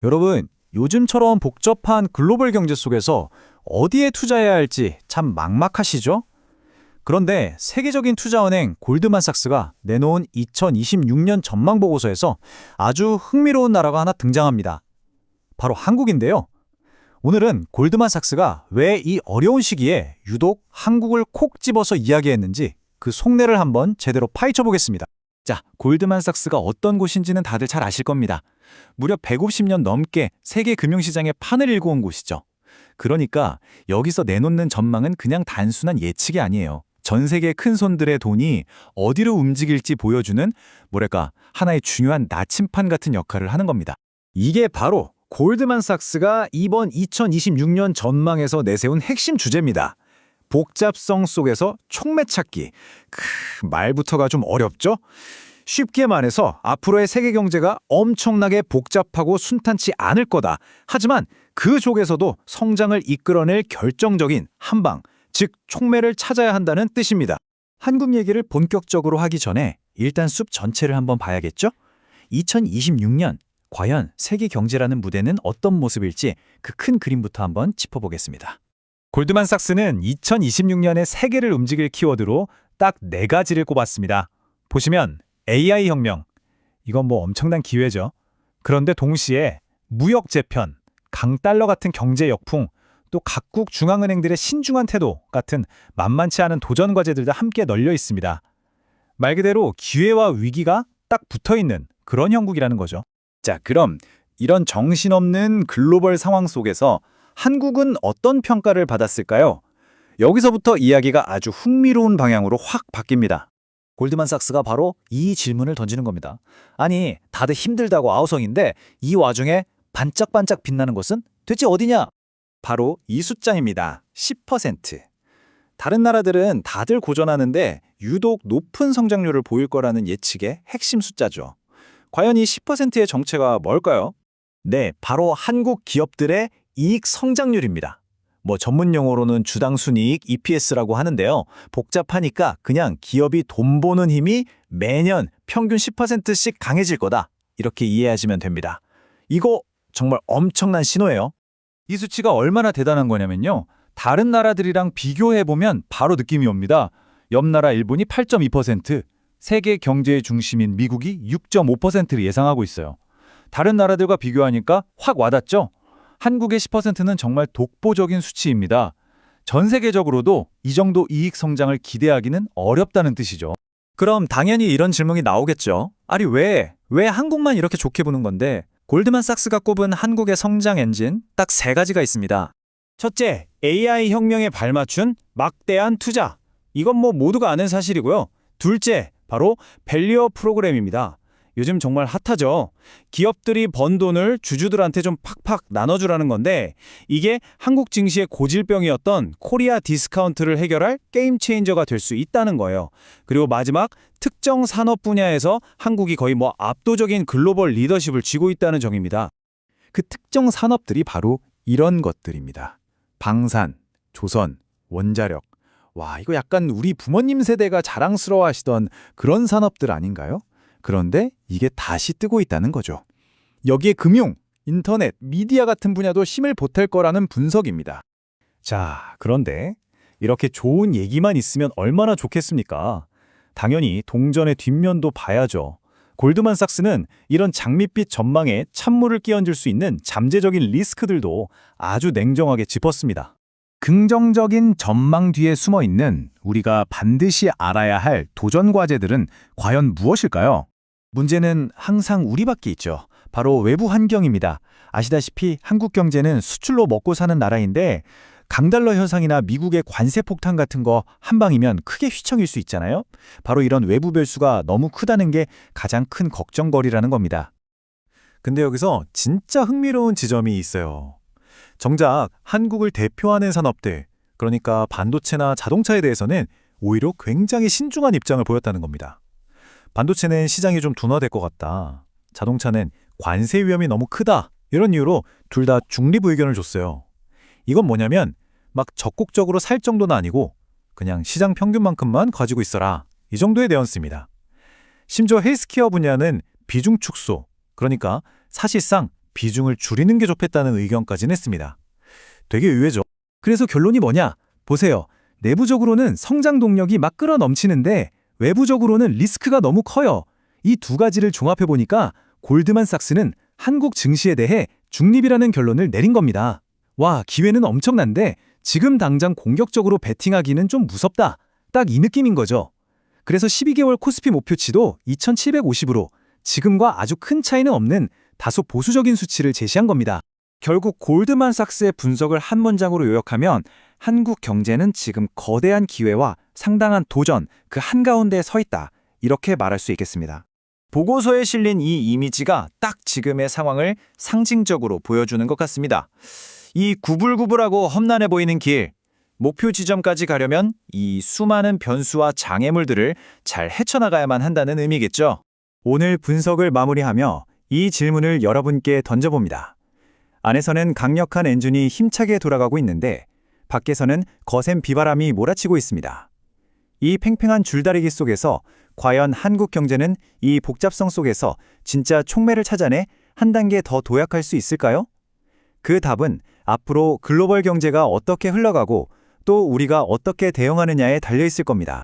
여러분, 요즘처럼 복잡한 글로벌 경제 속에서 어디에 투자해야 할지 참 막막하시죠? 그런데 세계적인 투자은행 골드만삭스가 내놓은 2026년 전망 보고서에서 아주 흥미로운 나라가 하나 등장합니다. 바로 한국인데요. 오늘은 골드만삭스가 왜 이 어려운 시기에 유독 한국을 콕 집어서 이야기했는지 그 속내를 한번 제대로 파헤쳐 보겠습니다. 자, 골드만삭스가 어떤 곳인지는 다들 잘 아실 겁니다. 무려 150년 넘게 세계 금융시장의 판을 읽어온 곳이죠. 그러니까 여기서 내놓는 전망은 그냥 단순한 예측이 아니에요. 전 세계 큰 손들의 돈이 어디로 움직일지 보여주는 하나의 중요한 나침판 같은 역할을 하는 겁니다. 이게 바로 골드만삭스가 이번 2026년 전망에서 내세운 핵심 주제입니다. 복잡성 속에서 촉매 찾기. 말부터가 좀 어렵죠? 쉽게 말해서 앞으로의 세계 경제가 엄청나게 복잡하고 순탄치 않을 거다. 하지만 그 속에서도 성장을 이끌어낼 결정적인 한방, 즉 촉매를 찾아야 한다는 뜻입니다. 한국 얘기를 본격적으로 하기 전에 일단 숲 전체를 한번 봐야겠죠? 2026년 과연 세계 경제라는 무대는 어떤 모습일지 그 큰 그림부터 한번 짚어보겠습니다. 골드만삭스는 2026년의 세계를 움직일 키워드로 딱 4가지를 꼽았습니다. 보시면 AI 혁명, 이건 엄청난 기회죠. 그런데 동시에 무역 재편, 강달러 같은 경제 역풍, 또 각국 중앙은행들의 신중한 태도 같은 만만치 않은 도전 과제들도 함께 널려 있습니다. 말 그대로 기회와 위기가 딱 붙어있는 그런 형국이라는 거죠. 자, 그럼 이런 정신없는 글로벌 상황 속에서 한국은 어떤 평가를 받았을까요? 여기서부터 이야기가 아주 흥미로운 방향으로 확 바뀝니다. 골드만삭스가 바로 이 질문을 던지는 겁니다. 아니, 다들 힘들다고 아우성인데 이 와중에 반짝반짝 빛나는 곳은 대체 어디냐? 바로 이 숫자입니다. 10%. 다른 나라들은 다들 고전하는데 유독 높은 성장률을 보일 거라는 예측의 핵심 숫자죠. 과연 이 10%의 정체가 뭘까요? 네, 바로 한국 기업들의 이익 성장률입니다. 전문 용어로는 주당 순이익 EPS라고 하는데요. 복잡하니까 그냥 기업이 돈 버는 힘이 매년 평균 10%씩 강해질 거다. 이렇게 이해하시면 됩니다. 이거 정말 엄청난 신호예요. 이 수치가 얼마나 대단한 거냐면요. 다른 나라들이랑 비교해보면 바로 느낌이 옵니다. 옆 나라 일본이 8.2%, 세계 경제의 중심인 미국이 6.5%를 예상하고 있어요. 다른 나라들과 비교하니까 확 와닿죠? 한국의 10%는 정말 독보적인 수치입니다. 전 세계적으로도 이 정도 이익 성장을 기대하기는 어렵다는 뜻이죠. 그럼 당연히 이런 질문이 나오겠죠. 아니 왜 한국만 이렇게 좋게 보는 건데 골드만삭스가 꼽은 한국의 성장 엔진 딱 3가지가 있습니다. 첫째, AI 혁명에 발맞춘 막대한 투자. 이건 모두가 아는 사실이고요. 둘째, 바로 밸류어 프로그램입니다. 요즘 정말 핫하죠. 기업들이 번 돈을 주주들한테 좀 팍팍 나눠주라는 건데 이게 한국 증시의 고질병이었던 코리아 디스카운트를 해결할 게임 체인저가 될 수 있다는 거예요. 그리고 마지막, 특정 산업 분야에서 한국이 거의 압도적인 글로벌 리더십을 쥐고 있다는 점입니다. 그 특정 산업들이 바로 이런 것들입니다. 방산, 조선, 원자력. 와, 이거 약간 우리 부모님 세대가 자랑스러워하시던 그런 산업들 아닌가요? 그런데 이게 다시 뜨고 있다는 거죠. 여기에 금융, 인터넷, 미디어 같은 분야도 힘을 보탤 거라는 분석입니다. 자, 그런데 이렇게 좋은 얘기만 있으면 얼마나 좋겠습니까? 당연히 동전의 뒷면도 봐야죠. 골드만삭스는 이런 장밋빛 전망에 찬물을 끼얹을 수 있는 잠재적인 리스크들도 아주 냉정하게 짚었습니다. 긍정적인 전망 뒤에 숨어있는 우리가 반드시 알아야 할 도전 과제들은 과연 무엇일까요? 문제는 항상 우리밖에 있죠. 바로 외부 환경입니다. 아시다시피 한국 경제는 수출로 먹고 사는 나라인데 강달러 현상이나 미국의 관세 폭탄 같은 거 한 방이면 크게 휘청일 수 있잖아요. 바로 이런 외부 변수가 너무 크다는 게 가장 큰 걱정거리라는 겁니다. 근데 여기서 진짜 흥미로운 지점이 있어요. 정작 한국을 대표하는 산업들, 그러니까 반도체나 자동차에 대해서는 오히려 굉장히 신중한 입장을 보였다는 겁니다. 반도체는 시장이 좀 둔화될 것 같다. 자동차는 관세 위험이 너무 크다. 이런 이유로 둘 다 중립 의견을 줬어요. 이건 뭐냐면 적극적으로 살 정도는 아니고 그냥 시장 평균만큼만 가지고 있어라. 이 정도의 뉘앙스입니다. 심지어 헬스케어 분야는 비중 축소, 그러니까 사실상 비중을 줄이는 게 좋겠다는 의견까지 냈습니다. 되게 의외죠. 그래서 결론이 뭐냐? 보세요. 내부적으로는 성장 동력이 막 끌어 넘치는데 외부적으로는 리스크가 너무 커요. 이 두 가지를 종합해보니까 골드만삭스는 한국 증시에 대해 중립이라는 결론을 내린 겁니다. 와, 기회는 엄청난데 지금 당장 공격적으로 베팅하기는 좀 무섭다. 딱 이 느낌인 거죠. 그래서 12개월 코스피 목표치도 2750으로 지금과 아주 큰 차이는 없는 다소 보수적인 수치를 제시한 겁니다. 결국 골드만삭스의 분석을 한 문장으로 요약하면 한국 경제는 지금 거대한 기회와 상당한 도전 그 한가운데에 서 있다. 이렇게 말할 수 있겠습니다. 보고서에 실린 이 이미지가 딱 지금의 상황을 상징적으로 보여주는 것 같습니다. 이 구불구불하고 험난해 보이는 길, 목표 지점까지 가려면 이 수많은 변수와 장애물들을 잘 헤쳐나가야만 한다는 의미겠죠. 오늘 분석을 마무리하며 이 질문을 여러분께 던져봅니다. 안에서는 강력한 엔진이 힘차게 돌아가고 있는데 밖에서는 거센 비바람이 몰아치고 있습니다. 이 팽팽한 줄다리기 속에서 과연 한국 경제는 이 복잡성 속에서 진짜 촉매를 찾아내 한 단계 더 도약할 수 있을까요? 그 답은 앞으로 글로벌 경제가 어떻게 흘러가고 또 우리가 어떻게 대응하느냐에 달려 있을 겁니다.